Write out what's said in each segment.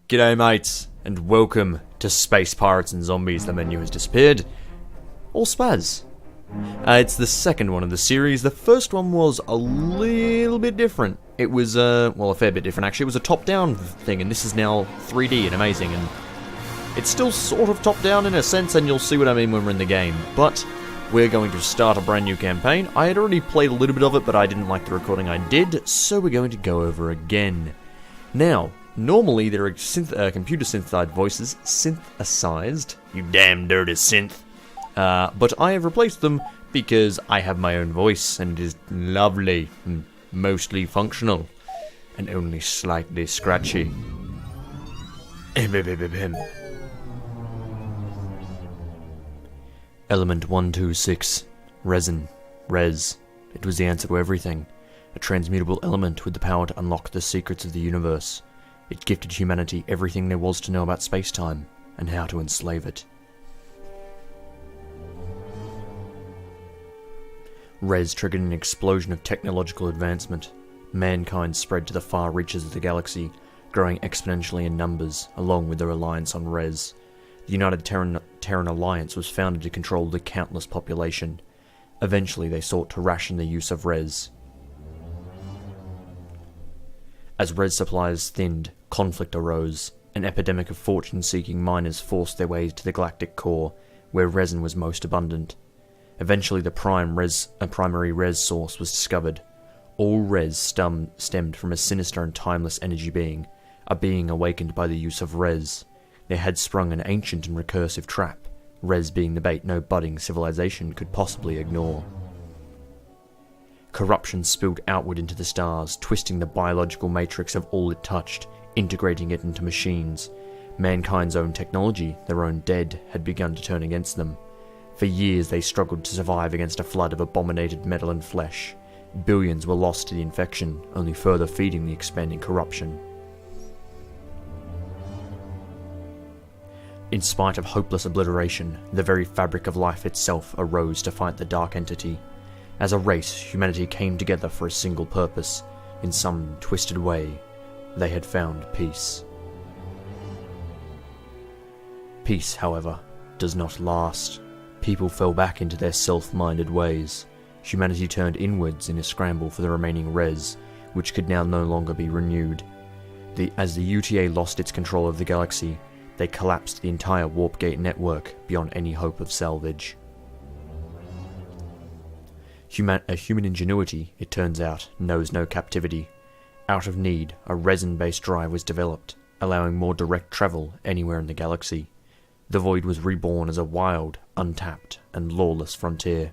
G'day mates, and welcome to Space Pirates and Zombies. The menu has disappeared. Or spaz. It's the second one of the series. The first one was a little bit different. It was, well, a fair bit different actually. It was a top-down thing, and this is now 3D and amazing, and it's still sort of top-down in a sense, and you'll see what I mean when we're in the game. But we're going to start a brand new campaign. I had already played a little bit of it, but I didn't like the recording I did, so we're going to go over again. Now, normally there are computer synthesized voices, synthesized, you damn dirty synth, but I have replaced them because I have my own voice and it is lovely and mostly functional and only slightly scratchy. Element 126, resin, res. It was the answer to everything. A transmutable element with the power to unlock the secrets of the universe. It gifted humanity everything there was to know about space-time, and how to enslave it. Res triggered an explosion of technological advancement. Mankind spread to the far reaches of the galaxy, growing exponentially in numbers, along with the reliance on Res. The United Terran Alliance was founded to control the countless population. Eventually they sought to ration the use of Res. As Res supplies thinned, conflict arose. An epidemic of fortune-seeking miners forced their way to the galactic core, where resin was most abundant. Eventually the primary Res source was discovered. All Res stemmed from a sinister and timeless energy being, a being awakened by the use of Res. There had sprung an ancient and recursive trap, Res being the bait no budding civilization could possibly ignore. Corruption spilled outward into the stars, twisting the biological matrix of all it touched, integrating it into machines. Mankind's own technology, their own dead, had begun to turn against them. For years they struggled to survive against a flood of abominated metal and flesh. Billions were lost to the infection, only further feeding the expanding corruption. In spite of hopeless obliteration, the very fabric of life itself arose to fight the dark entity. As a race, humanity came together for a single purpose. In some twisted way, they had found peace. Peace, however, does not last. People fell back into their self-minded ways. Humanity turned inwards in a scramble for the remaining Res, which could now no longer be renewed. As the UTA lost its control of the galaxy, they collapsed the entire Warp Gate network beyond any hope of salvage. Human ingenuity, it turns out, knows no captivity. Out of need, a resin-based drive was developed, allowing more direct travel anywhere in the galaxy. The Void was reborn as a wild, untapped, and lawless frontier.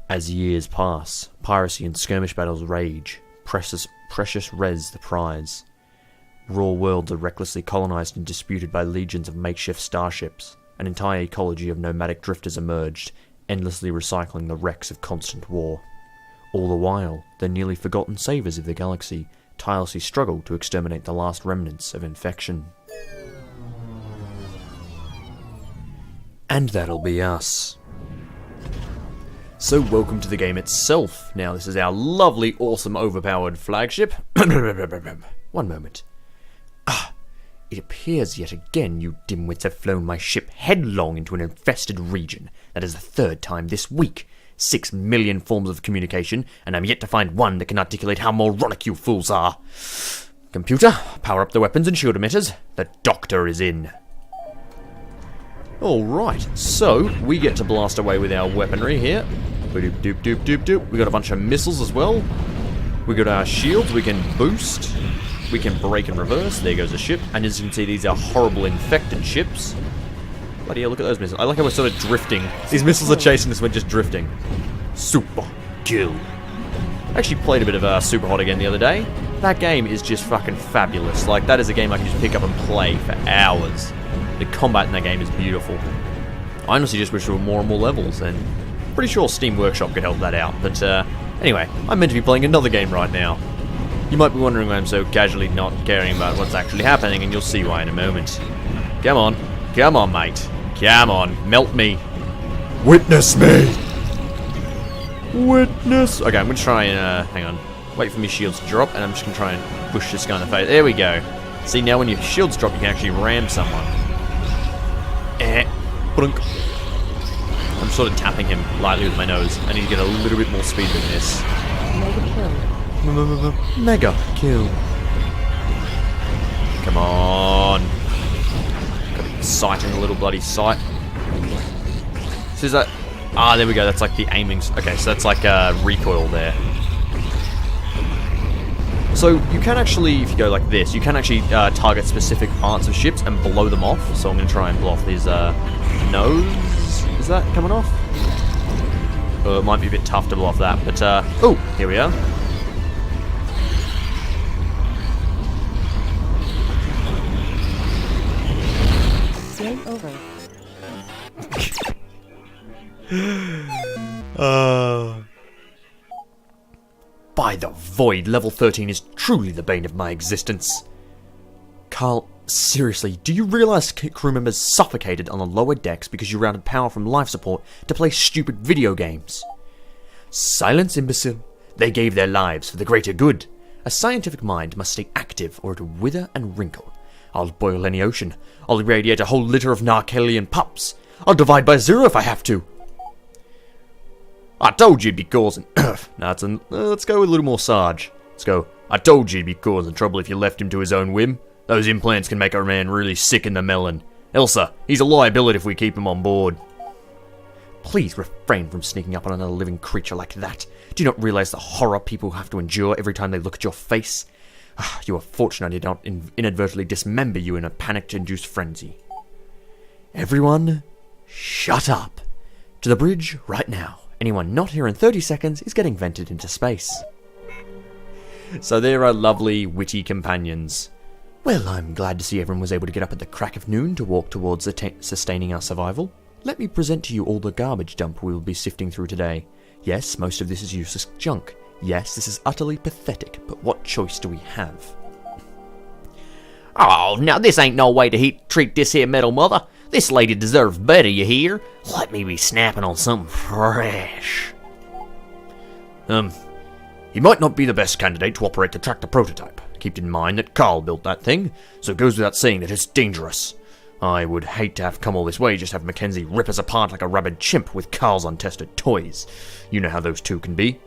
As years pass, piracy and skirmish battles rage, precious Res the prize. Raw worlds are recklessly colonized and disputed by legions of makeshift starships. An entire ecology of nomadic drifters emerged, endlessly recycling the wrecks of constant war. All the while, the nearly forgotten saviours of the galaxy tirelessly struggle to exterminate the last remnants of infection. And that'll be us. So welcome to the game itself. Now this is our lovely, awesome, overpowered flagship. One moment. It appears yet again you dimwits have flown my ship headlong into an infested region. That is the third time this week. 6 million forms of communication, and I'm yet to find one that can articulate how moronic you fools are. Computer, power up the weapons and shield emitters. The doctor is in. Alright, so we get to blast away with our weaponry here. Doop doop doop doop doop. We got a bunch of missiles as well. We got our shields, we can boost. We can brake and reverse. There goes a ship. And as you can see, these are horrible infected ships. Bloody hell, look at those missiles. I like how we're sort of drifting. These missiles are chasing us, we're just drifting. Super kill. I actually played a bit of Super Hot again the other day. That game is just fucking fabulous. Like, that is a game I can just pick up and play for hours. The combat in that game is beautiful. I honestly just wish there were more and more levels, and I'm pretty sure Steam Workshop could help that out. But anyway, I'm meant to be playing another game right now. You might be wondering why I'm so casually not caring about what's actually happening, and you'll see why in a moment. Come on, mate. Come on, melt me. Witness me! Witness! Okay, I'm gonna try and, hang on. Wait for my shields to drop, and I'm just going to try and push this guy in the face. There we go. See, now when your shields drop, you can actually ram someone. Blunk. I'm sort of tapping him lightly with my nose. I need to get a little bit more speed than this. Mega kill. Come on. Got sight in the little bloody sight. So is that... Ah, there we go. That's like the aiming... Okay, so that's like a recoil there. So you can actually, if you go like this, you can actually target specific parts of ships and blow them off. So I'm going to try and blow off his nose. Is that coming off? It might be a bit tough to blow off that, but oh, here we are. Game over. By the void, level 13 is truly the bane of my existence. Carl, seriously, do you realize crew members suffocated on the lower decks because you routed power from life support to play stupid video games? Silence, imbecile. They gave their lives for the greater good. A scientific mind must stay active or it will wither and wrinkle. I'll boil any ocean. I'll irradiate a whole litter of Narkelian pups. I'll divide by 0 if I have to. I told you you'd be causing... let's go with a little more Sarge. Let's go. I told you you'd be causing trouble if you left him to his own whim. Those implants can make a man really sick in the melon. Elsa, he's a liability if we keep him on board. Please refrain from sneaking up on another living creature like that. Do you not realize the horror people have to endure every time they look at your face? You are fortunate I did not inadvertently dismember you in a panic-induced frenzy. Everyone, shut up. To the bridge right now. Anyone not here in 30 seconds is getting vented into space. So there are lovely, witty companions. Well, I'm glad to see everyone was able to get up at the crack of noon to walk towards sustaining our survival. Let me present to you all the garbage dump we will be sifting through today. Yes, most of this is useless junk. Yes, this is utterly pathetic, but what choice do we have? Oh, now this ain't no way to treat this here metal mother. This lady deserves better, you hear? Let me be snapping on something fresh. He might not be the best candidate to operate the tractor prototype. Keep in mind that Carl built that thing, so it goes without saying that it's dangerous. I would hate to have come all this way just to have Mackenzie rip us apart like a rabid chimp with Carl's untested toys. You know how those two can be.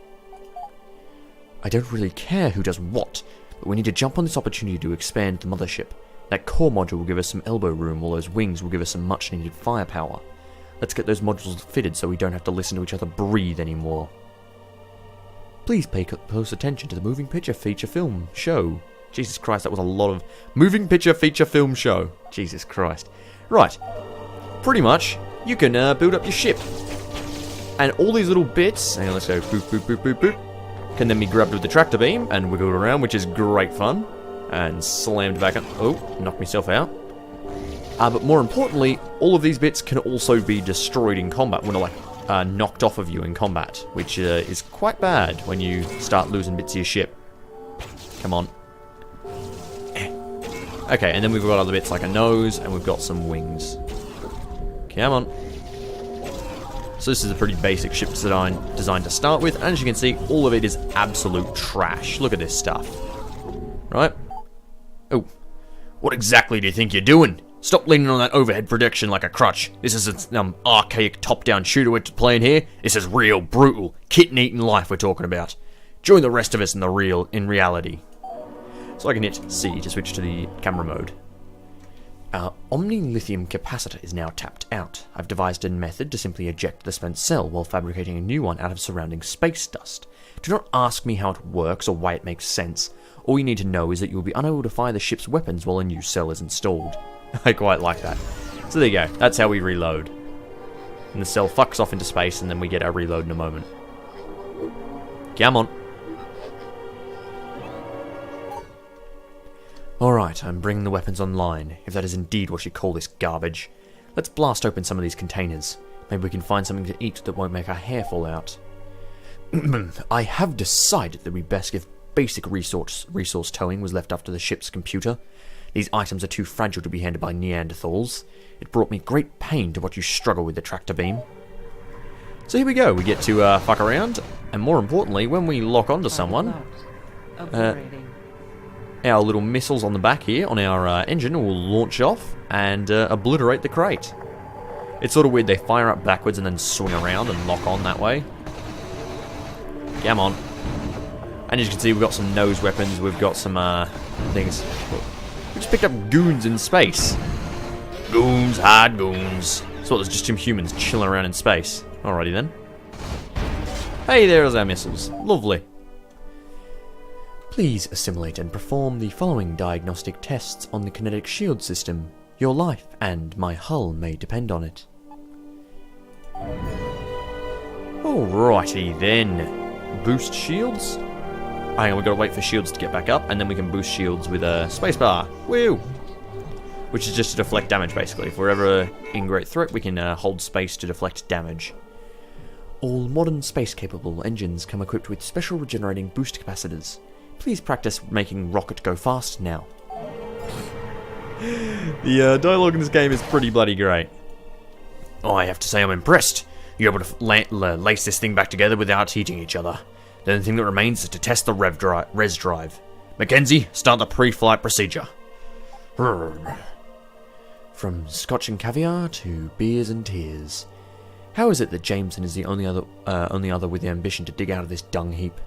I don't really care who does what, but we need to jump on this opportunity to expand the mothership. That core module will give us some elbow room, while those wings will give us some much needed firepower. Let's get those modules fitted so we don't have to listen to each other breathe anymore. Please pay close attention to the moving picture feature film show. Jesus Christ, that was a lot of moving picture feature film show. Jesus Christ. Right. Pretty much, you can build up your ship. And all these little bits, hang on, let's go boop, boop, boop, boop, boop, can then be grabbed with the tractor beam and wiggled around, which is great fun. And slammed back up. Oh, knocked myself out. But more importantly, all of these bits can also be destroyed in combat, when they're like knocked off of you in combat, which is quite bad when you start losing bits of your ship. Come on. Okay, and then we've got other bits like a nose, and we've got some wings. Come on. So this is a pretty basic ship design to start with, and as you can see, all of it is absolute trash. Look at this stuff. Right? Oh. What exactly do you think you're doing? Stop leaning on that overhead projection like a crutch. This isn't archaic top-down shooter we're playing here. This is real, brutal, kitten-eating life we're talking about. Join the rest of us in reality. So I can hit C to switch to the camera mode. Our omni-lithium capacitor is now tapped out. I've devised a method to simply eject the spent cell while fabricating a new one out of surrounding space dust. Do not ask me how it works or why it makes sense. All you need to know is that you will be unable to fire the ship's weapons while a new cell is installed. I quite like that. So there you go. That's how we reload. And the cell fucks off into space, and then we get our reload in a moment. Come on. Alright, I'm bringing the weapons online, if that is indeed what you call this garbage. Let's blast open some of these containers. Maybe we can find something to eat that won't make our hair fall out. I have decided that we best give basic resource towing was left after the ship's computer. These items are too fragile to be handled by Neanderthals. It brought me great pain to watch you struggle with the tractor beam. So here we go, we get to fuck around, and more importantly, when we lock onto someone, Obliterating. Our little missiles on the back here on our engine will launch off and obliterate the crate. It's sort of weird, they fire up backwards and then swing around and lock on that way. Come on. And as you can see, we've got some nose weapons, we've got some things. We just picked up goons in space. Goons, hard goons. So there's just some humans chilling around in space. Alrighty then. Hey, there's our missiles. Lovely. Please assimilate and perform the following diagnostic tests on the kinetic shield system. Your life and my hull may depend on it. Alrighty then. Boost shields. Hang on, we've got to wait for shields to get back up, and then we can boost shields with a spacebar. Woo! Which is just to deflect damage, basically. If we're ever in great threat, we can hold space to deflect damage. All modern space-capable engines come equipped with special regenerating boost capacitors. Please practice making rocket go fast now. The dialogue in this game is pretty bloody great. Oh, I have to say I'm impressed. You're able to lace this thing back together without heating each other. The only thing that remains is to test the res drive. Mackenzie, start the pre-flight procedure. From scotch and caviar to beers and tears. How is it that Jameson is the only other with the ambition to dig out of this dung heap?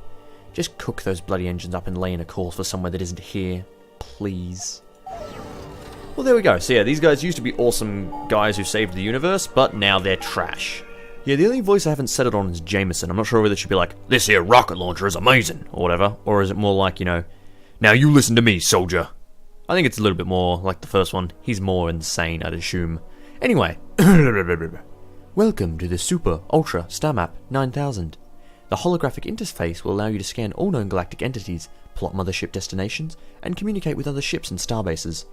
Just cook those bloody engines up and lay in a course for somewhere that isn't here, please. Well, there we go. So yeah, these guys used to be awesome guys who saved the universe, but now they're trash. Yeah, the only voice I haven't settled on is Jameson. I'm not sure whether it should be like, this here rocket launcher is amazing, or whatever. Or is it more like, you know, now you listen to me, soldier. I think it's a little bit more like the first one. He's more insane, I'd assume. Anyway. Welcome to the Super Ultra Star Map 9000. The holographic interface will allow you to scan all known galactic entities, plot mothership destinations, and communicate with other ships and starbases.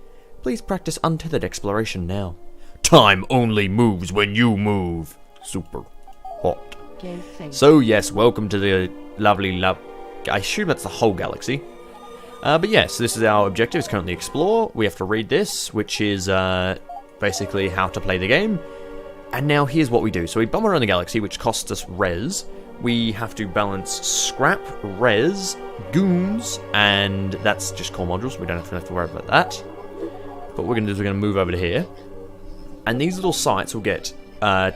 Please practice untethered exploration now. Time only moves when you move. Super hot. So yes, welcome to the lovely I assume that's the whole galaxy. But yes, this is our objective, is currently explore. We have to read this, which is basically how to play the game. And now here's what we do. So we bomb around the galaxy, which costs us res. We have to balance scrap, res, goons, and that's just core modules. We don't have to worry about that. But what we're going to do is we're going to move over to here. And these little sites will get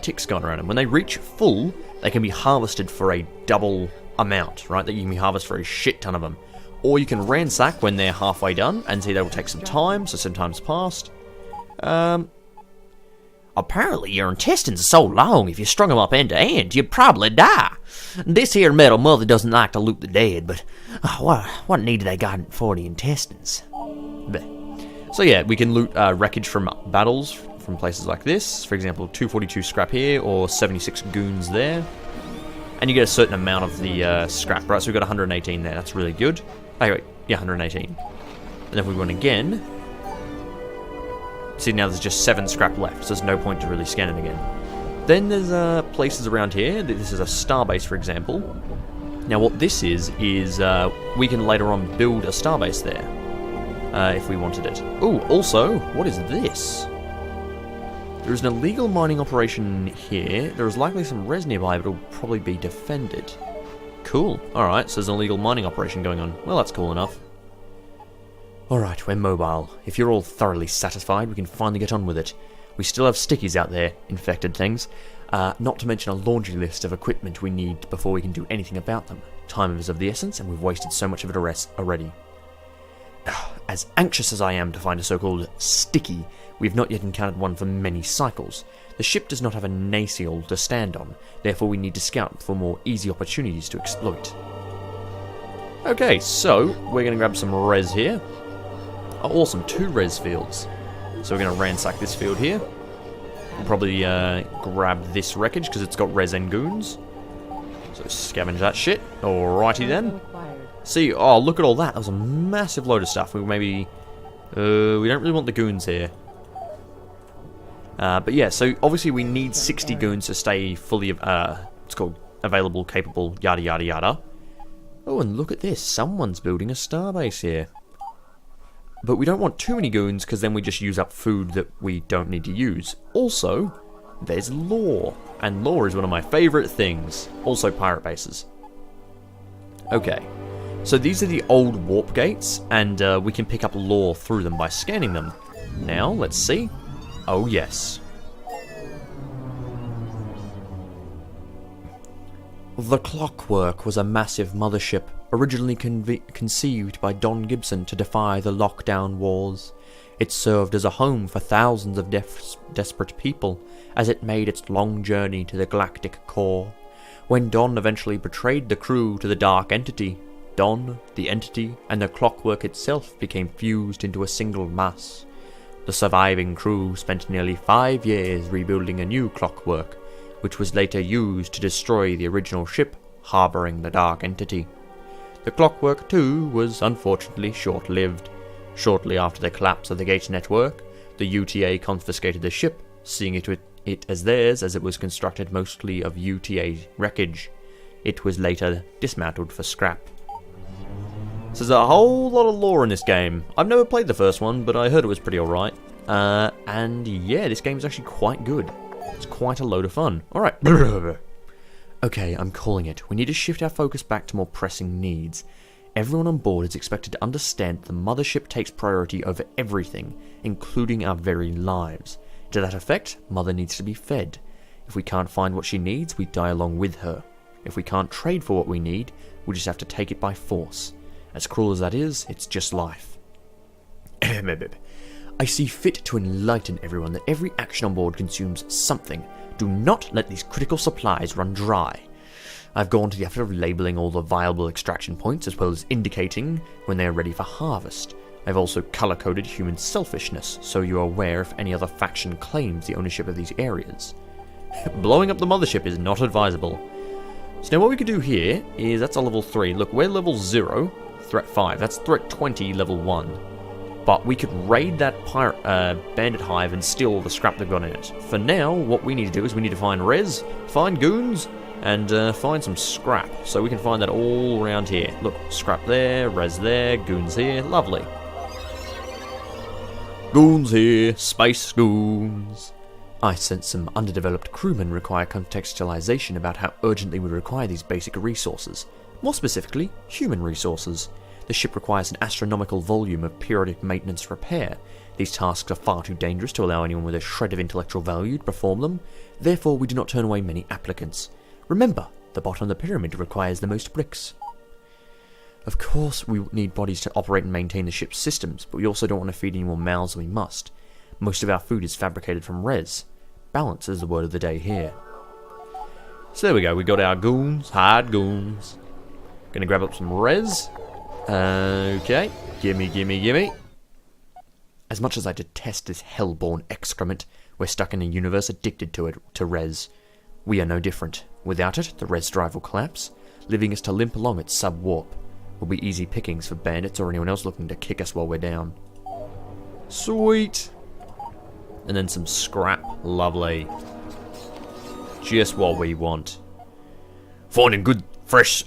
ticks going around them. When they reach full, they can be harvested for a double amount, right? That you can be harvested for a shit ton of them. Or you can ransack when they're halfway done, and see that will take some time, so some time's passed. Apparently your intestines are so long, if you strung them up end to end, you'd probably die. This here metal mother doesn't like to loot the dead, but what need do they got for the intestines? So yeah, we can loot wreckage from battles from places like this. For example, 242 scrap here, or 76 goons there. And you get a certain amount of the scrap, right? So we've got 118 there, that's really good. Oh wait, yeah, 118. And if we run again... See, now there's just 7 scrap left, so there's no point to really scan it again. Then there's places around here. This is a starbase, for example. Now what this is we can later on build a starbase there, if we wanted it. Ooh, also, what is this? There is an illegal mining operation here. There is likely some res nearby, but it'll probably be defended. Cool. Alright, so there's an illegal mining operation going on. Well, that's cool enough. Alright, we're mobile. If you're all thoroughly satisfied, we can finally get on with it. We still have stickies out there, infected things. Not to mention a laundry list of equipment we need before we can do anything about them. Time is of the essence, and we've wasted so much of it already. As anxious as I am to find a so-called sticky, we have not yet encountered one for many cycles. The ship does not have a nacelle to stand on, therefore we need to scout for more easy opportunities to exploit. Okay, so we're going to grab some res here. Oh, awesome, 2 res fields. So we're going to ransack this field here. We'll probably grab this wreckage because it's got res and goons. So scavenge that shit. Alrighty then. See, oh, look at all that. That was a massive load of stuff. We maybe... we don't really want the goons here. But yeah, so obviously we need 60 goons to stay fully... it's called available, capable, yada yada yada. Oh, and look at this. Someone's building a starbase here. But we don't want too many goons, because then we just use up food that we don't need to use. Also, there's lore. And lore is one of my favourite things. Also pirate bases. Okay. So these are the old warp gates, and we can pick up lore through them by scanning them. Now, let's see. Oh yes. The Clockwork was a massive mothership, originally conceived by Don Gibson to defy the lockdown wars. It served as a home for thousands of desperate people as it made its long journey to the galactic core. When Don eventually betrayed the crew to the Dark Entity, Don, the Entity, and the Clockwork itself became fused into a single mass. The surviving crew spent nearly 5 years rebuilding a new Clockwork, which was later used to destroy the original ship harboring the Dark Entity. The Clockwork, too, was unfortunately short-lived. Shortly after the collapse of the Gates network, the UTA confiscated the ship, seeing it as theirs as it was constructed mostly of UTA wreckage. It was later dismantled for scrap. So there's a whole lot of lore in this game. I've never played the first one, but I heard it was pretty alright. And yeah, this game is actually quite good. It's quite a load of fun. Alright. Okay, I'm calling it. We need to shift our focus back to more pressing needs. Everyone on board is expected to understand the mothership takes priority over everything, including our very lives. To that effect, Mother needs to be fed. If we can't find what she needs, we die along with her. If we can't trade for what we need, we just have to take it by force. As cruel as that is, it's just life. I see fit to enlighten everyone that every action on board consumes something. Do not let these critical supplies run dry. I've gone to the effort of labelling all the viable extraction points as well as indicating when they are ready for harvest. I've also colour-coded human selfishness, so you are aware if any other faction claims the ownership of these areas. Blowing up the mothership is not advisable. So now what we could do here is, that's a level 3. Look, we're level 0, threat 5. That's threat 20, level 1. But we could raid that bandit hive and steal all the scrap they've got in it. For now, what we need to do is we need to find res, find goons, and find some scrap. So we can find that all around here. Look, scrap there, res there, goons here. Lovely. Goons here, space goons. I sense some underdeveloped crewmen require contextualization about how urgently we require these basic resources. More specifically, human resources. The ship requires an astronomical volume of periodic maintenance repair. These tasks are far too dangerous to allow anyone with a shred of intellectual value to perform them. Therefore, we do not turn away many applicants. Remember, the bottom of the pyramid requires the most bricks. Of course, we need bodies to operate and maintain the ship's systems, but we also don't want to feed any more mouths than we must. Most of our food is fabricated from res. Balance is the word of the day here. So there we go, we got our goons, hard goons. Gonna grab up some res. Okay, gimme. As much as I detest this hell-born excrement, we're stuck in a universe addicted to it, to res. We are no different. Without it, the res drive will collapse, leaving us to limp along its sub-warp. Will be easy pickings for bandits or anyone else looking to kick us while we're down. Sweet! And then some scrap. Lovely. Just what we want. Finding good, fresh,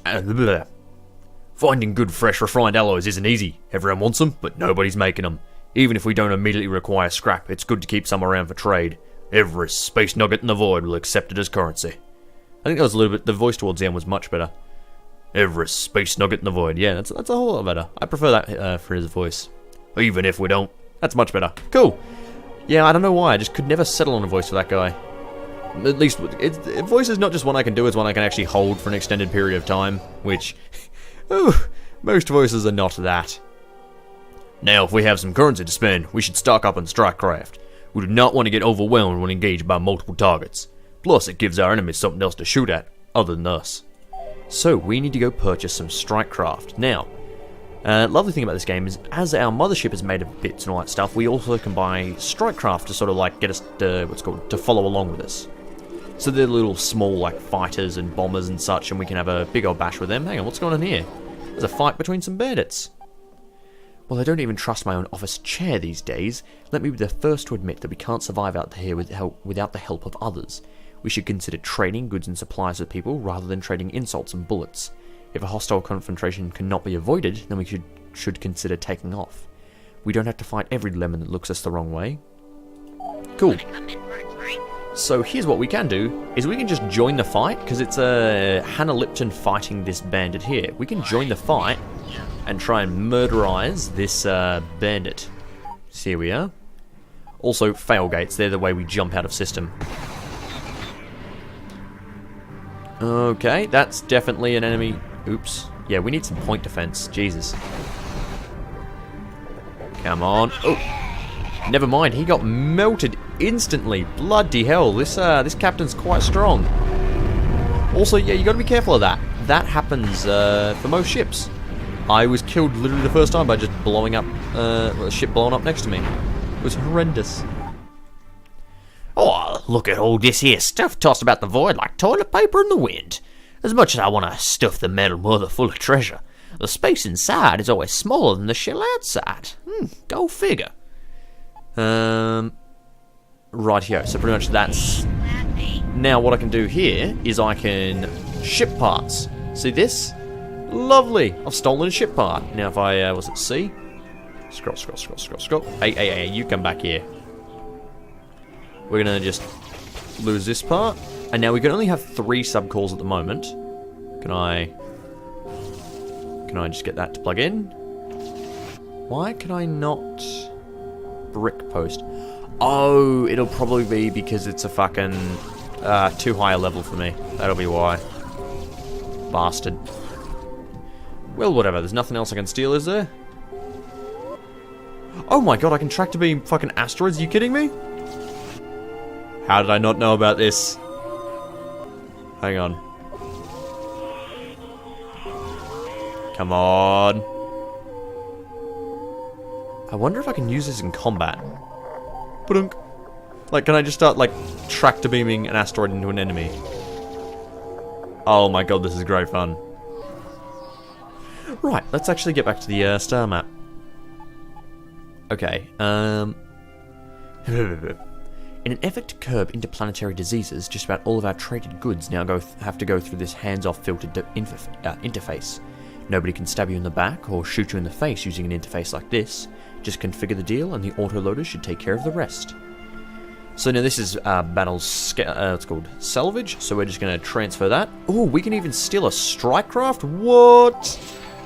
refined alloys isn't easy. Everyone wants them, but nobody's making them. Even if we don't immediately require scrap, it's good to keep some around for trade. Every space nugget in the void will accept it as currency. I think that was a little bit, the voice towards the end was much better. Every space nugget in the void. Yeah, that's a whole lot better. I prefer that for his voice. Even if we don't. That's much better. Cool. Yeah, I don't know why. I just could never settle on a voice for that guy. At least, voice is not just one I can do, it's one I can actually hold for an extended period of time. Which, most voices are not that. Now, if we have some currency to spend, we should stock up on strike craft. We do not want to get overwhelmed when engaged by multiple targets. Plus, it gives our enemies something else to shoot at, other than us. So, we need to go purchase some strike craft. Now, lovely thing about this game is, as our mothership is made of bits and all that stuff, we also can buy strike craft to sort of like get us to, to follow along with us. So they're little small like fighters and bombers and such, and we can have a big old bash with them. Hang on, what's going on here? There's a fight between some bandits. Well, I don't even trust my own office chair these days. Let me be the first to admit that we can't survive out here without the help of others. We should consider trading goods and supplies with people rather than trading insults and bullets. If a hostile confrontation cannot be avoided, then we should consider taking off. We don't have to fight every lemon that looks us the wrong way. Cool. So here's what we can do, is we can just join the fight, because it's Hannah Lipton fighting this bandit here. We can join the fight, and try and murderize this bandit. So here we are. Also, fail gates. They're the way we jump out of system. Okay, that's definitely an enemy. Oops. Yeah, we need some point defense. Jesus. Come on. Oh, never mind. He got melted instantly. Bloody hell. This captain's quite strong. Also, yeah, you got to be careful of that. That happens for most ships. I was killed literally the first time by just blowing up a ship blowing up next to me. It was horrendous. Oh, look at all this here stuff tossed about the void like toilet paper in the wind. As much as I want to stuff the metal mother full of treasure, the space inside is always smaller than the shell outside. Go figure. Right here. So pretty much that's... Now what I can do here is I can ship parts. See this? Lovely. I've stolen a ship part. Now if I, was it C? Scroll. Hey, you come back here. We're gonna just lose this part. And now we can only have 3 subcores at the moment. Can I just get that to plug in? Why can I not brick post? Oh, it'll probably be because it's a fucking too high a level for me. That'll be why. Bastard. Well, whatever. There's nothing else I can steal, is there? Oh my god, I can tractor beam fucking asteroids. Are you kidding me? How did I not know about this? Hang on. Come on. I wonder if I can use this in combat. Ba-dunk. Like, can I just start, like, tractor beaming an asteroid into an enemy? Oh my god, this is great fun. Right, let's actually get back to the star map. Okay, in an effort to curb interplanetary diseases, just about all of our traded goods now have to go through this hands-off filtered interface. Nobody can stab you in the back or shoot you in the face using an interface like this. Just configure the deal and the autoloader should take care of the rest. So now this is it's called salvage, so we're just going to transfer that. Oh, we can even steal a strike craft? What?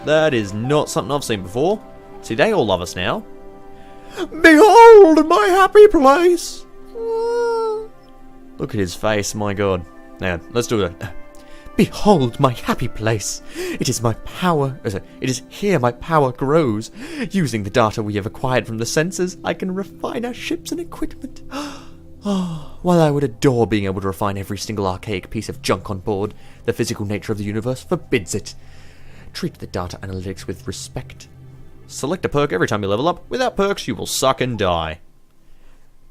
That is not something I've seen before. See, they all love us now. Behold my happy place! Look at his face, my god. Now, let's do that. Behold my happy place. It is my power. It is here my power grows. Using the data we have acquired from the sensors, I can refine our ships and equipment. Oh, while I would adore being able to refine every single archaic piece of junk on board, the physical nature of the universe forbids it. Treat the data analytics with respect. Select a perk every time you level up. Without perks, you will suck and die.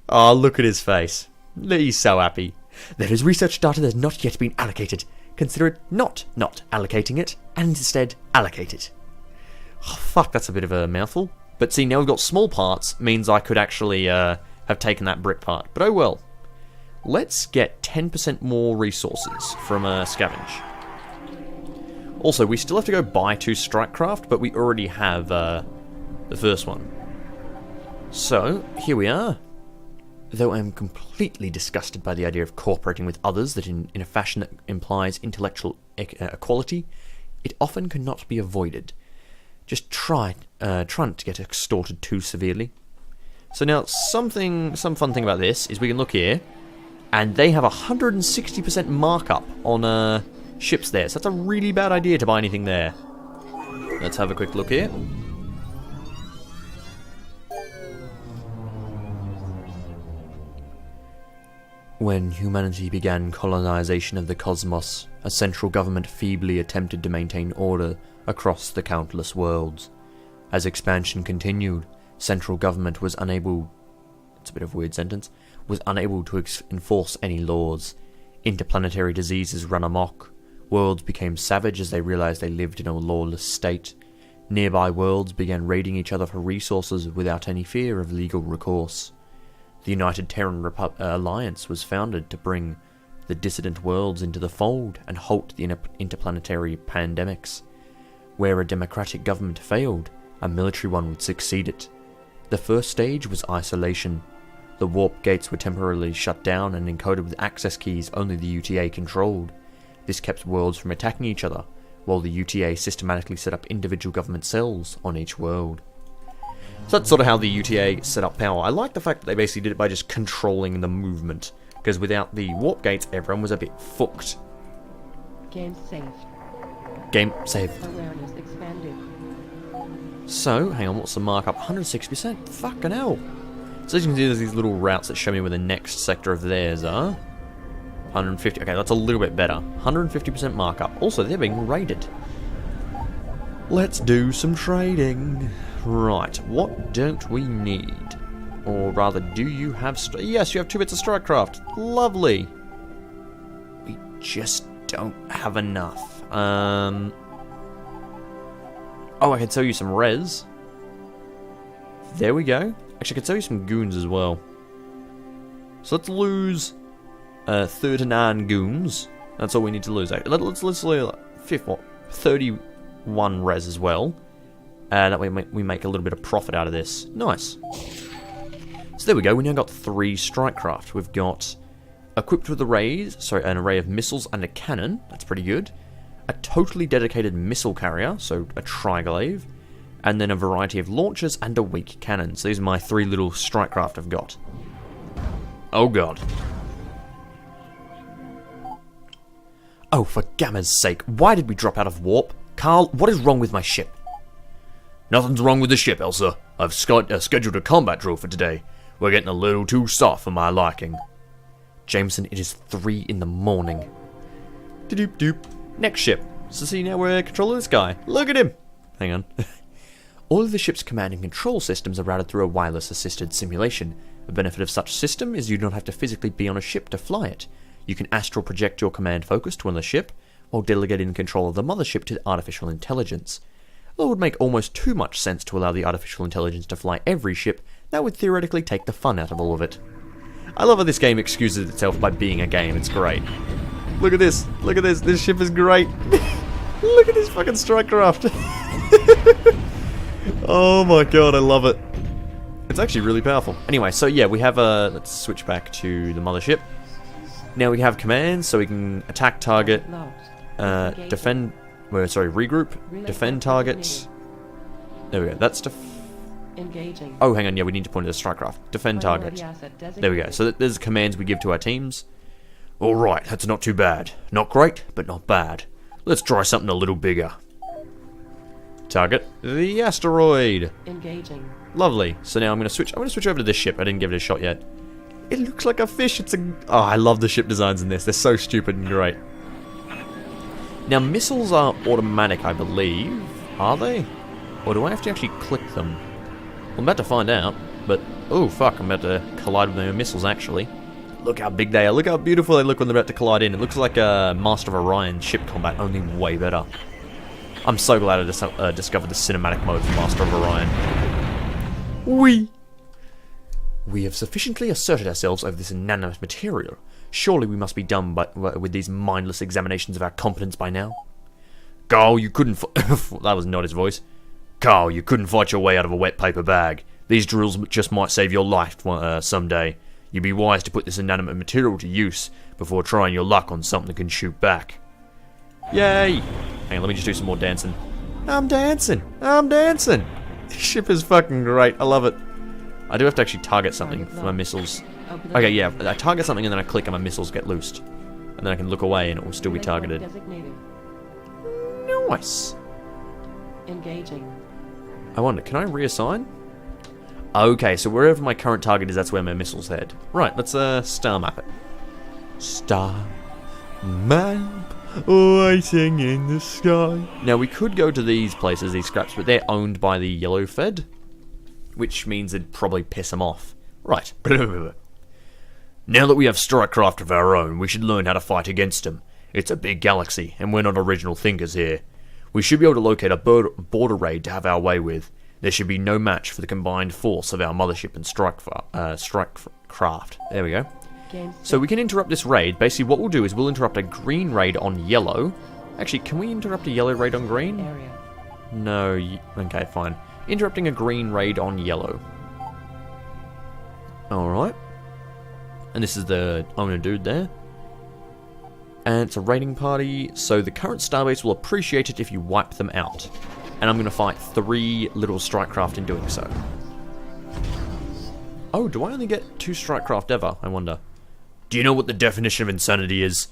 Oh, look at his face. He's so happy. There is research data that has not yet been allocated. Consider it not allocating it, and instead allocate it. Oh, fuck, that's a bit of a mouthful. But see, now we've got small parts, means I could actually have taken that brick part. But oh well. Let's get 10% more resources from Scavenge. Also, we still have to go buy 2 strikecraft, but we already have the first one. So, here we are. Though I am completely disgusted by the idea of cooperating with others that in a fashion that implies intellectual equality, it often cannot be avoided. Just try not to get extorted too severely. So now, some fun thing about this is we can look here, and they have 160% markup on ships there, so that's a really bad idea to buy anything there. Let's have a quick look here. When humanity began colonization of the cosmos, a central government feebly attempted to maintain order across the countless worlds. As expansion continued, central government was unable... It's a bit of a weird sentence. Was unable to enforce any laws. Interplanetary diseases ran amok. Worlds became savage as they realized they lived in a lawless state. Nearby worlds began raiding each other for resources without any fear of legal recourse. The United Terran Alliance was founded to bring the dissident worlds into the fold and halt the interplanetary pandemics. Where a democratic government failed, a military one would succeed it. The first stage was isolation. The warp gates were temporarily shut down and encoded with access keys only the UTA controlled. This kept worlds from attacking each other, while the UTA systematically set up individual government cells on each world. So that's sort of how the UTA set up power. I like the fact that they basically did it by just controlling the movement, because without the warp gates, everyone was a bit fucked. Game saved. Game saved. Awareness expanded. So, hang on, what's the markup? 160%? Fucking hell. So as you can see, there's these little routes that show me where the next sector of theirs are. 150, okay, that's a little bit better. 150% markup. Also, they're being raided. Let's do some trading. Right, what don't we need? Or rather, do you have... Yes, you have 2 bits of strikecraft. Lovely. We just don't have enough. Oh, I can sell you some res. There we go. Actually, I could sell you some goons as well. So let's lose 39 goons. That's all we need to lose. Let's lose 31 res as well. That way we make a little bit of profit out of this. Nice. So there we go. We now got 3 strikecraft. We've got equipped with an array of missiles and a cannon. That's pretty good. A totally dedicated missile carrier, so a triglaive. And then a variety of launchers and a weak cannon. So these are my 3 little strikecraft I've got. Oh god. Oh, for Gamma's sake, why did we drop out of warp? Carl, what is wrong with my ship? Nothing's wrong with the ship, Elsa. I've scheduled a combat drill for today. We're getting a little too soft for my liking. Jameson, it is 3 in the morning. Doop doop. Next ship. So see, now we're controlling this guy. Look at him. Hang on. All of the ship's command and control systems are routed through a wireless-assisted simulation. The benefit of such system is you don't have to physically be on a ship to fly it. You can astral project your command focus to another ship, while delegating control of the mothership to artificial intelligence. Although it would make almost too much sense to allow the artificial intelligence to fly every ship, that would theoretically take the fun out of all of it. I love how this game excuses itself by being a game, it's great. Look at this, this ship is great. Look at this fucking strikecraft. Oh my god, I love it. It's actually really powerful. Anyway, so yeah, we have let's switch back to the mothership. Now we have commands, so we can attack target, defend, regroup, defend target. There we go, that's engaging. Oh, hang on, yeah, we need to point to the strikecraft. Defend target. There we go, so there's commands we give to our teams. Alright, that's not too bad. Not great, but not bad. Let's try something a little bigger. Target the asteroid. Engaging. Lovely. So now I'm gonna switch over to this ship. I didn't give it a shot yet. It looks like a fish. Oh, I love the ship designs in this. They're so stupid and great. Now missiles are automatic, I believe. Are they? Or do I have to actually click them? Well, I'm about to find out. But oh fuck, I'm about to collide with my missiles actually. Look how big they are. Look how beautiful they look when they're about to collide in. It looks like a Master of Orion ship combat, only way better. I'm so glad I discovered the cinematic mode for Master of Orion. We have sufficiently asserted ourselves over this inanimate material. Surely we must be done with these mindless examinations of our competence by now. Carl, you couldn't that was not his voice. Carl, you couldn't fight your way out of a wet paper bag. These drills just might save your life someday. You'd be wise to put this inanimate material to use before trying your luck on something that can shoot back. Yay! Hang on, let me just do some more dancing. I'm dancing! I'm dancing! This ship is fucking great, I love it. I do have to actually target something for my missiles. Okay, yeah, I target something and then I click and my missiles get loosed. And then I can look away and it will still be targeted. Nice! Engaging. I wonder, can I reassign? Okay, so wherever my current target is, that's where my missiles head. Right, let's star map it. Star map waiting in the sky. Now we could go to these places, these scraps, but they're owned by the Yellow Fed, which means it'd probably piss them off. Right. Now that we have strikecraft of our own, we should learn how to fight against them. It's a big galaxy, and we're not original thinkers here. We should be able to locate a border raid to have our way with. There should be no match for the combined force of our mothership and strikecraft. There we go. So we can interrupt this raid. Basically what we'll do is we'll interrupt a green raid on yellow. Actually, can we interrupt a yellow raid on green? No. Okay, fine. Interrupting a green raid on yellow. Alright. And this is the owner dude there. And it's a raiding party, so the current starbase will appreciate it if you wipe them out. And I'm going to fight 3 little strikecraft in doing so. Oh, do I only get 2 strikecraft ever, I wonder? Do you know what the definition of insanity is?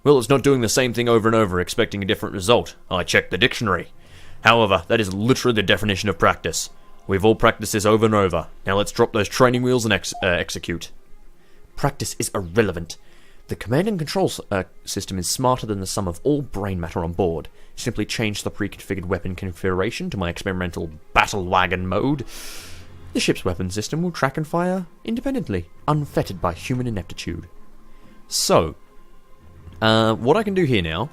Well, it's not doing the same thing over and over, expecting a different result. I checked the dictionary. However, that is literally the definition of practice. We've all practiced this over and over. Now let's drop those training wheels and execute. Practice is irrelevant. The command and control system is smarter than the sum of all brain matter on board. Simply change the pre-configured weapon configuration to my experimental battle wagon mode. The ship's weapon system will track and fire independently, unfettered by human ineptitude. So, what I can do here now,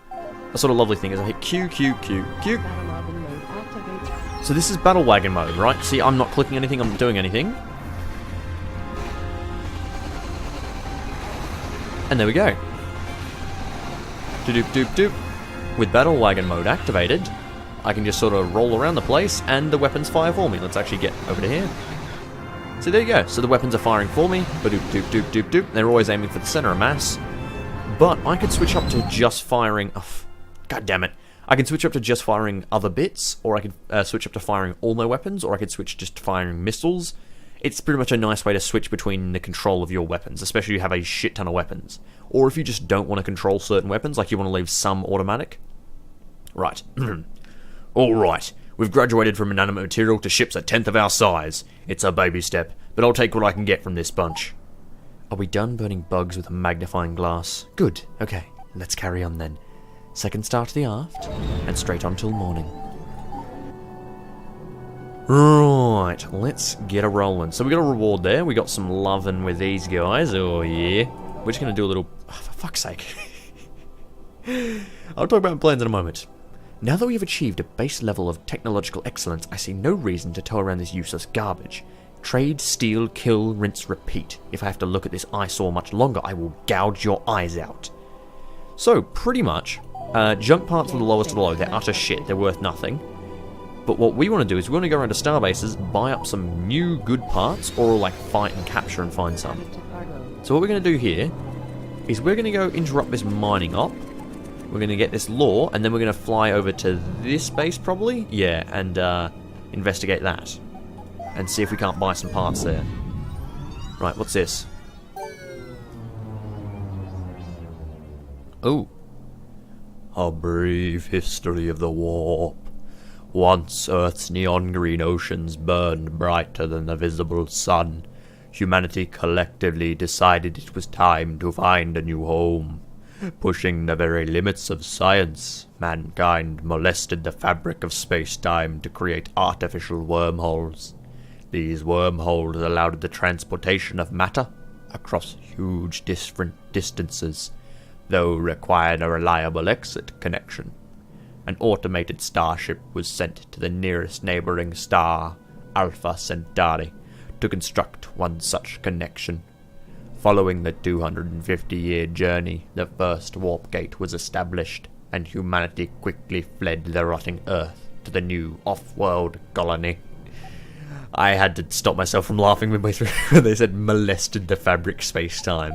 a sort of lovely thing is I hit Q, Q, Q, Q. Battle wagon mode activated. So this is battle wagon mode, right? See, I'm not clicking anything, I'm not doing anything. And there we go. Doop doop doop. With battle wagon mode activated, I can just sort of roll around the place and the weapons fire for me. Let's actually get over to here. So there you go. So the weapons are firing for me. Doop doop doop doop doop. They're always aiming for the center of mass. But I could switch up to just firing... Oh, God damn it. I can switch up to just firing other bits, or I could switch up to firing all my weapons, or I could switch just to firing missiles. It's pretty much a nice way to switch between the control of your weapons, especially if you have a shit ton of weapons. Or if you just don't want to control certain weapons, like you want to leave some automatic. Right. Alright, we've graduated from inanimate material to ships a 10th of our size. It's a baby step, but I'll take what I can get from this bunch. Are we done burning bugs with a magnifying glass? Good, okay, let's carry on then. Second star to the aft, and straight on till morning. Right, let's get a rolling. So we got a reward there. We got some loving with these guys. Oh yeah. We're just gonna do a little... Oh, for fuck's sake. I'll talk about plans in a moment. Now that we have achieved a base level of technological excellence, I see no reason to tow around this useless garbage. Trade, steal, kill, rinse, repeat. If I have to look at this eyesore much longer, I will gouge your eyes out. So, pretty much, junk parts are the lowest of the low. They're utter shit. They're worth nothing. But what we want to do is we want to go around to starbases, buy up some new good parts, or like fight and capture and find some. Added to cargo. So what we're going to do here is we're going to go interrupt this mining op. We're going to get this lore, and then we're going to fly over to this base probably. Yeah, and investigate that. And see if we can't buy some parts there. Right, what's this? Oh. A brief history of the warp. Once Earth's neon green oceans burned brighter than the visible sun, humanity collectively decided it was time to find a new home. Pushing the very limits of science, mankind molested the fabric of space-time to create artificial wormholes. These wormholes allowed the transportation of matter across huge different distances, though required a reliable exit connection. An automated starship was sent to the nearest neighboring star, Alpha Centauri, to construct one such connection. Following the 250-year journey, the first warp gate was established, and humanity quickly fled the rotting Earth to the new off-world colony. I had to stop myself from laughing midway through when they said molested the fabric space-time.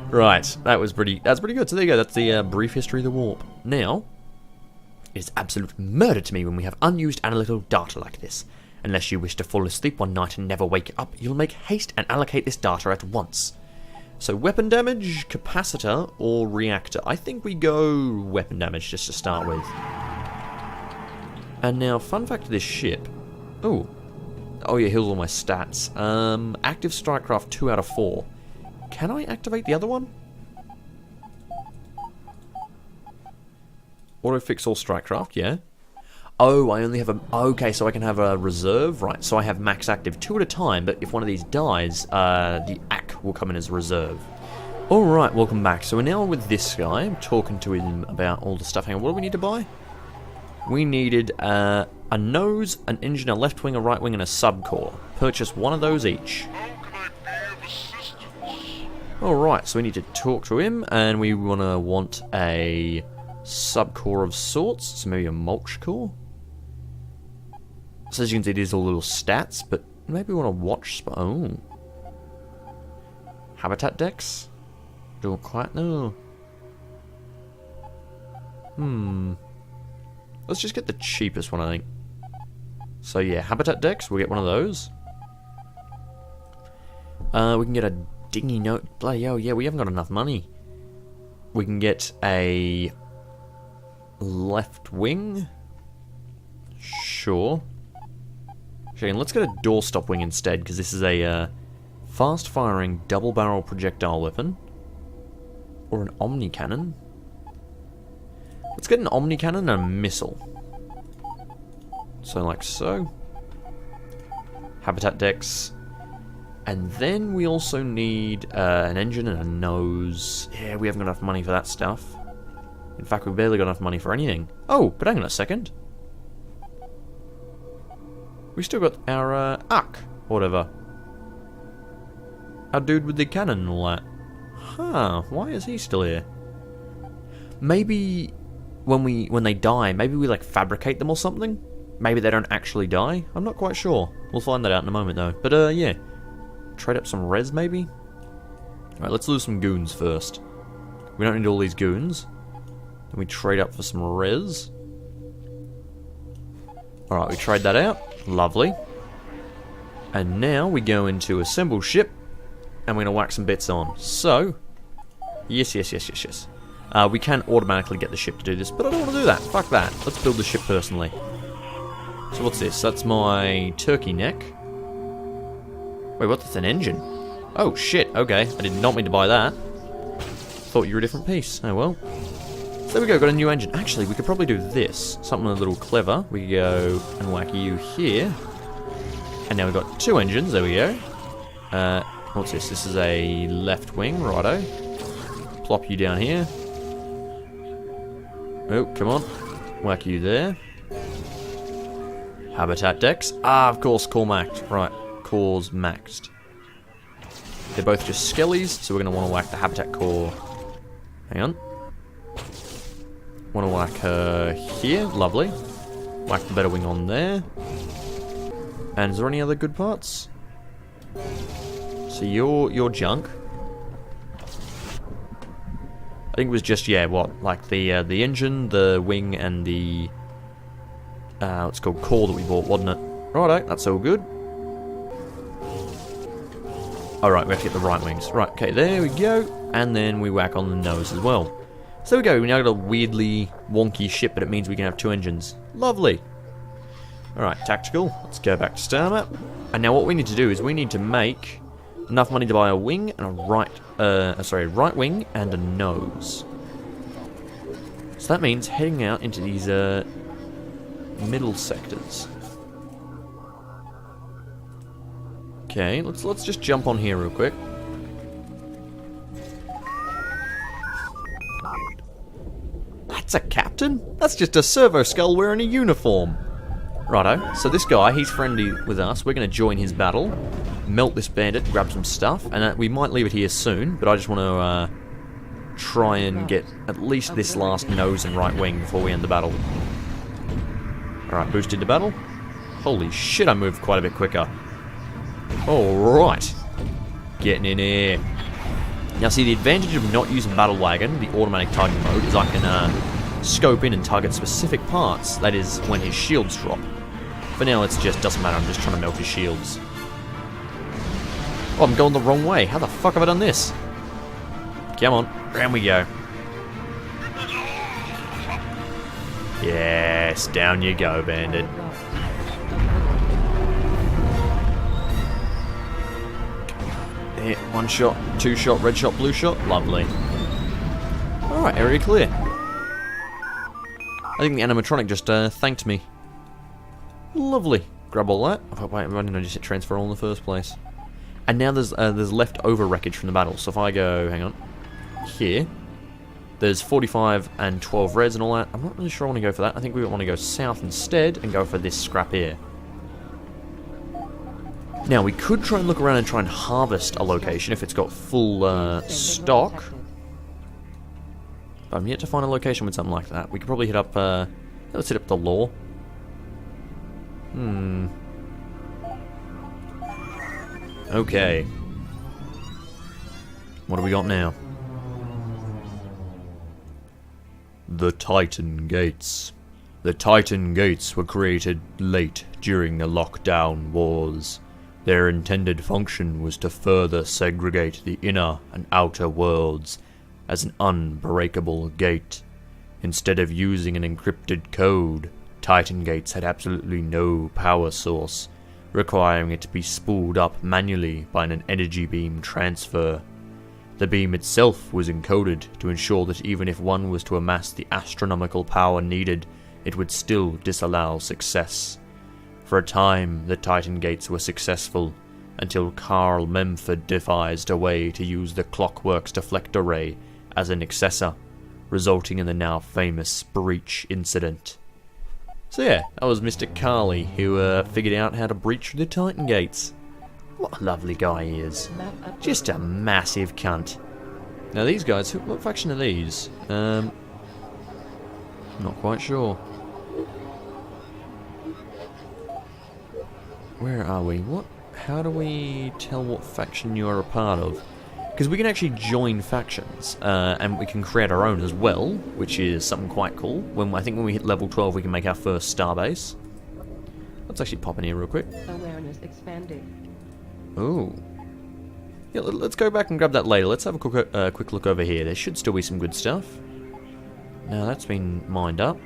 Right, that's pretty good. So there you go, that's the brief history of the warp. Now, it is absolute murder to me when we have unused analytical data like this. Unless you wish to fall asleep one night and never wake up, you'll make haste and allocate this data at once. So weapon damage, capacitor, or reactor. I think we go weapon damage just to start with. And now, fun fact of this ship. Oh yeah, here's all my stats. Active Strikecraft 2 out of 4. Can I activate the other one? Auto fix all Strikecraft, yeah. Oh, I only have a... Okay, so I can have a reserve. Right, so I have max active 2 at a time, but if one of these dies, the AC will come in as reserve. Alright, welcome back. So we're now with this guy. I'm talking to him about all the stuff. Hang on, what do we need to buy? We needed a nose, an engine, a left wing, a right wing, and a subcore. Purchase one of those each. Alright, so we need to talk to him, and we want a subcore of sorts. So maybe a mulch core? So as you can see, it is all little stats, but maybe we want to watch... Oh. Habitat decks? Don't quite know. Let's just get the cheapest one, I think. So yeah, habitat decks, we'll get one of those. We can get a dinghy note. Bloody hell, yeah, we haven't got enough money. We can get a left wing. Sure. Okay, let's get a doorstop wing instead, because this is a fast-firing double-barrel projectile weapon. Or an omni cannon. Let's get an omni cannon and a missile. So like so. Habitat decks. And then we also need an engine and a nose. Yeah, we haven't got enough money for that stuff. In fact, we've barely got enough money for anything. Oh, but hang on a second. We still got our arc, or whatever. Our dude with the cannon and all that. Huh, why is he still here? Maybe when they die, maybe we like fabricate them or something? Maybe they don't actually die? I'm not quite sure. We'll find that out in a moment though. But yeah. Trade up some res maybe? Alright, let's lose some goons first. We don't need all these goons. Then we trade up for some res. Alright, we trade that out. Lovely. And now we go into assemble ship. And we're going to whack some bits on. So, yes. We can automatically get the ship to do this, but I don't want to do that. Fuck that. Let's build the ship personally. So what's this? That's my turkey neck. Wait, what? That's an engine? Oh, shit. Okay. I did not mean to buy that. Thought you were a different piece. Oh, well. So there we go. Got a new engine. Actually, we could probably do this. Something a little clever. We could go and whack you here. And now we've got two engines. There we go. What's this? This is a left wing. Righto. Plop you down here. Oh, come on. Whack you there. Habitat decks. Ah, of course, core maxed. Right. Cores maxed. They're both just skellies, so we're going to want to whack the habitat core. Hang on. Want to whack her here. Lovely. Whack the better wing on there. And is there any other good parts? So you're junk. I think it was just, yeah, what? Like the engine, the wing, and the what's it called, core that we bought, wasn't it? Righto, that's all good. Alright, we have to get the right wings. Right, okay, there we go. And then we whack on the nose as well. So there we go, we now got a weirdly wonky ship, but it means we can have two engines. Lovely. Alright, tactical. Let's go back to star map. And now what we need to do is we need to make enough money to buy a wing and a right wing and a nose. So that means heading out into these middle sectors. Okay, let's just jump on here real quick. That's a captain? That's just a servo skull wearing a uniform. Righto, so this guy, he's friendly with us. We're going to join his battle, melt this bandit, grab some stuff, and we might leave it here soon, but I just want to try and get at least this last nose and right wing before we end the battle. Alright, boosted to battle. Holy shit, I moved quite a bit quicker. Alright. Getting in here. Now see, the advantage of not using Battle Wagon, the automatic target mode, is I can scope in and target specific parts, that is, when his shields drop. For now, it just doesn't matter, I'm just trying to melt his shields. Oh, I'm going the wrong way. How the fuck have I done this? Come on, round we go. Yes, down you go, bandit. Hit one shot, two shot, red shot, blue shot. Lovely. Alright, area clear. I think the animatronic just thanked me. Lovely. Grab all that. Oh, wait, why didn't I just hit transfer all in the first place? And now there's leftover wreckage from the battle. So if I go, hang on, here, there's 45 and 12 reds and all that. I'm not really sure I want to go for that. I think we want to go south instead and go for this scrap here. Now, we could try and look around and try and harvest a location if it's got full stock. But I'm yet to find a location with something like that. We could probably hit up, let's hit up the law. Okay. What do we got now? The Titan Gates. The Titan Gates were created late during the Lockdown Wars. Their intended function was to further segregate the inner and outer worlds as an unbreakable gate. Instead of using an encrypted code, Titan Gates had absolutely no power source, requiring it to be spooled up manually by an energy beam transfer. The beam itself was encoded to ensure that even if one was to amass the astronomical power needed, it would still disallow success. For a time, the Titan Gates were successful, until Carl Memford devised a way to use the Clockwork's deflector ray as an accessor, resulting in the now famous breach incident. So yeah, that was Mr. Carly, who figured out how to breach the Titan Gates. What a lovely guy he is. Just a massive cunt. Now these guys, what faction are these? Not quite sure. Where are we? What? How do we tell what faction you're a part of? Because we can actually join factions, and we can create our own as well, which is something quite cool. I think when we hit level 12, we can make our first starbase. Let's actually pop in here real quick. Awareness expanding. Oh. Yeah, let's go back and grab that later. Let's have a quick look over here. There should still be some good stuff. Now that's been mined up.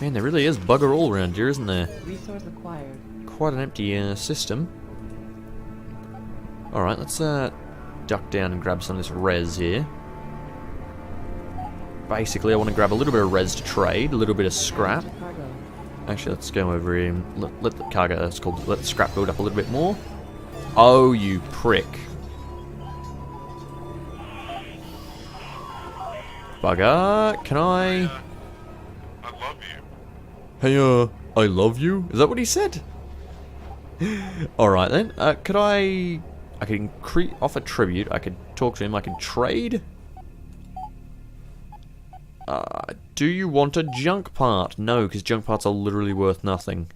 Man, there really is bugger all around here, isn't there? Resource acquired. Quite an empty system. Alright, let's duck down and grab some of this res here. Basically, I want to grab a little bit of res to trade, a little bit of scrap. Cargo. Actually, let's go over here and let the cargo, that's called, let the scrap build up a little bit more. Oh, you prick. Bugger, can I... I love you. Hey, I love you? Is that what he said? Alright then, could I could offer tribute, I could talk to him, I could trade? Do you want a junk part? No, because junk parts are literally worth nothing.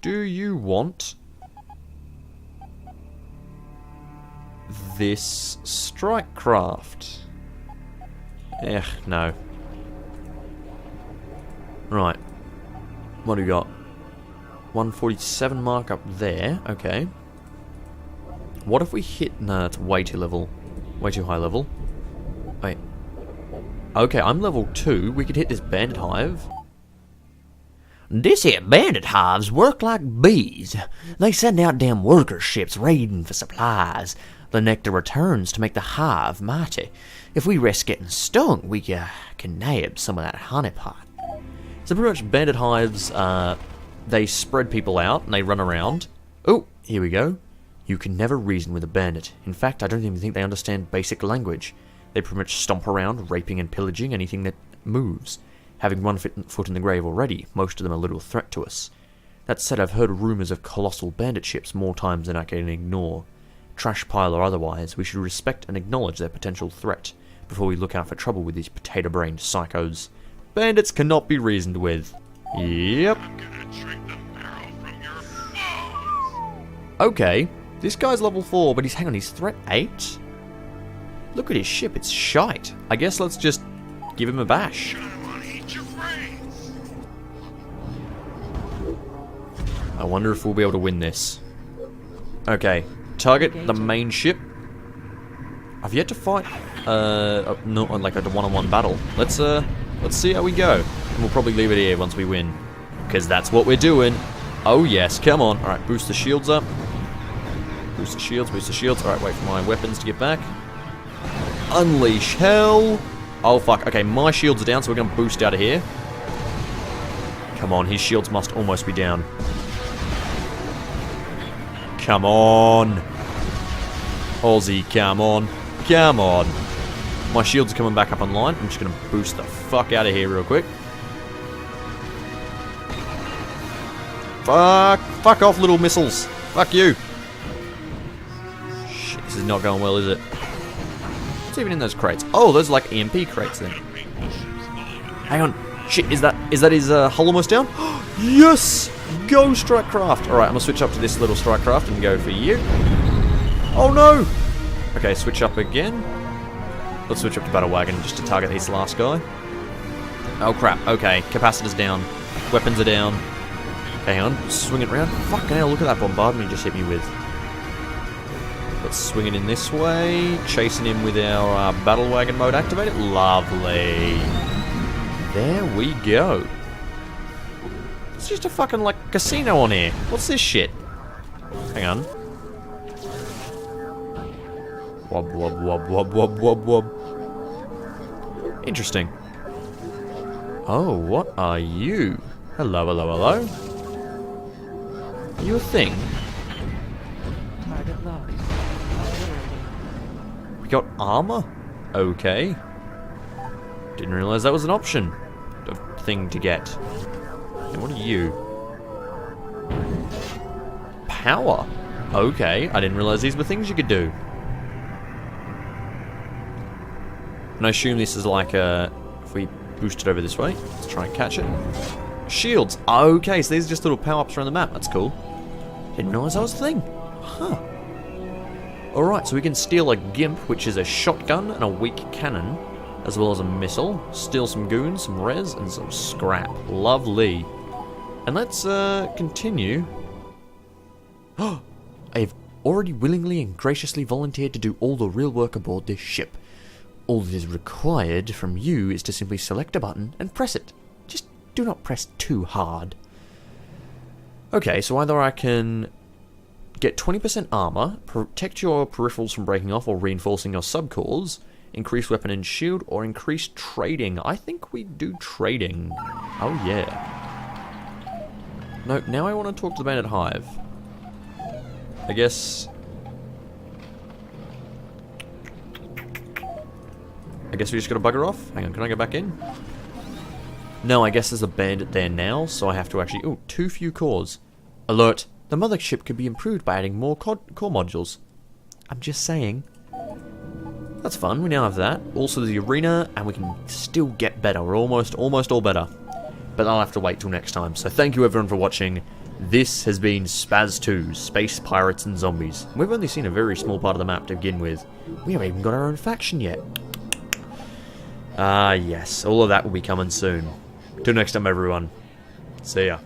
Do you want this strike craft? No. Right. What do we got? 147 mark up there. Okay. What if we hit... No, that's way too level. Way too high level. Wait. Okay, I'm level 2. We could hit this bandit hive. This here bandit hives work like bees. They send out damn worker ships raiding for supplies. The nectar returns to make the hive mighty. If we risk getting stung, we can nab some of that honeypot. So pretty much bandit hives, they spread people out and they run around. Oh, here we go. You can never reason with a bandit. In fact, I don't even think they understand basic language. They pretty much stomp around, raping and pillaging anything that moves. Having one foot in the grave already, most of them are a little threat to us. That said, I've heard rumours of colossal bandit ships more times than I can ignore. Trash pile or otherwise, we should respect and acknowledge their potential threat before we look out for trouble with these potato-brained psychos. Bandits cannot be reasoned with. Yep. I'm gonna drink the marrow from your bones. Okay, this guy's level 4, but hang on, he's threat 8? Look at his ship, it's shite. I guess let's just give him a bash. I wanna eat your brains. I wonder if we'll be able to win this. Okay, target the main ship. I've yet to fight, not like a one-on-one battle. Let's see how we go. And we'll probably leave it here once we win. Because that's what we're doing. Oh yes, come on. Alright, boost the shields up. Boost the shields, boost the shields. Alright, wait for my weapons to get back. Unleash hell. Oh fuck, okay, my shields are down, so we're gonna boost out of here. Come on, his shields must almost be down. Come on. Aussie, come on. Come on. My shields are coming back up online. I'm just going to boost the fuck out of here real quick. Fuck off, little missiles. Fuck you. Shit, this is not going well, is it? What's even in those crates? Oh, those are like EMP crates then. Hang on. Shit, is that his hull almost down? Yes! Go, strike craft. Alright, I'm going to switch up to this little strike craft and go for you. Oh no! Okay, switch up again. Let's switch up to Battle Wagon just to target this last guy. Oh crap, okay. Capacitor's down. Weapons are down. Okay, hang on. Swing it around. Fucking hell, look at that bombardment he just hit me with. Let's swing it in this way. Chasing him with our Battle Wagon mode activated. Lovely. There we go. It's just a fucking, like, casino on here. What's this shit? Hang on. Wob, wob, wob, wob, wob, wob, wob. Interesting. Oh, what are you? Hello, hello, hello. Are you a thing? Target locked. We got armor? Okay. Didn't realize that was an option. A thing to get. And what are you? Power? Okay, I didn't realize these were things you could do. And I assume this is like a... If we boost it over this way, let's try and catch it. Shields! Okay, so these are just little power-ups around the map. That's cool. Didn't realize that was a thing. Huh. Alright, so we can steal a Gimp, which is a shotgun and a weak cannon, as well as a missile. Steal some goons, some res, and some scrap. Lovely. And let's continue. I have already willingly and graciously volunteered to do all the real work aboard this ship. All that is required from you is to simply select a button and press it. Just do not press too hard. Okay, so either I can get 20% armor, protect your peripherals from breaking off or reinforcing your subcores, increase weapon and shield, or increase trading. I think we do trading. Oh yeah. No, now I want to talk to the Bandit Hive. I guess we just gotta bugger off. Hang on, can I go back in? No, I guess there's a bandit there now, so I have to actually... Ooh, too few cores. Alert! The mothership could be improved by adding more core modules. I'm just saying. That's fun, we now have that. Also the arena, and we can still get better. We're almost all better. But I'll have to wait till next time. So thank you everyone for watching. This has been Spaz 2, Space Pirates and Zombies. We've only seen a very small part of the map to begin with. We haven't even got our own faction yet. Ah, yes. All of that will be coming soon. Till next time, everyone. See ya.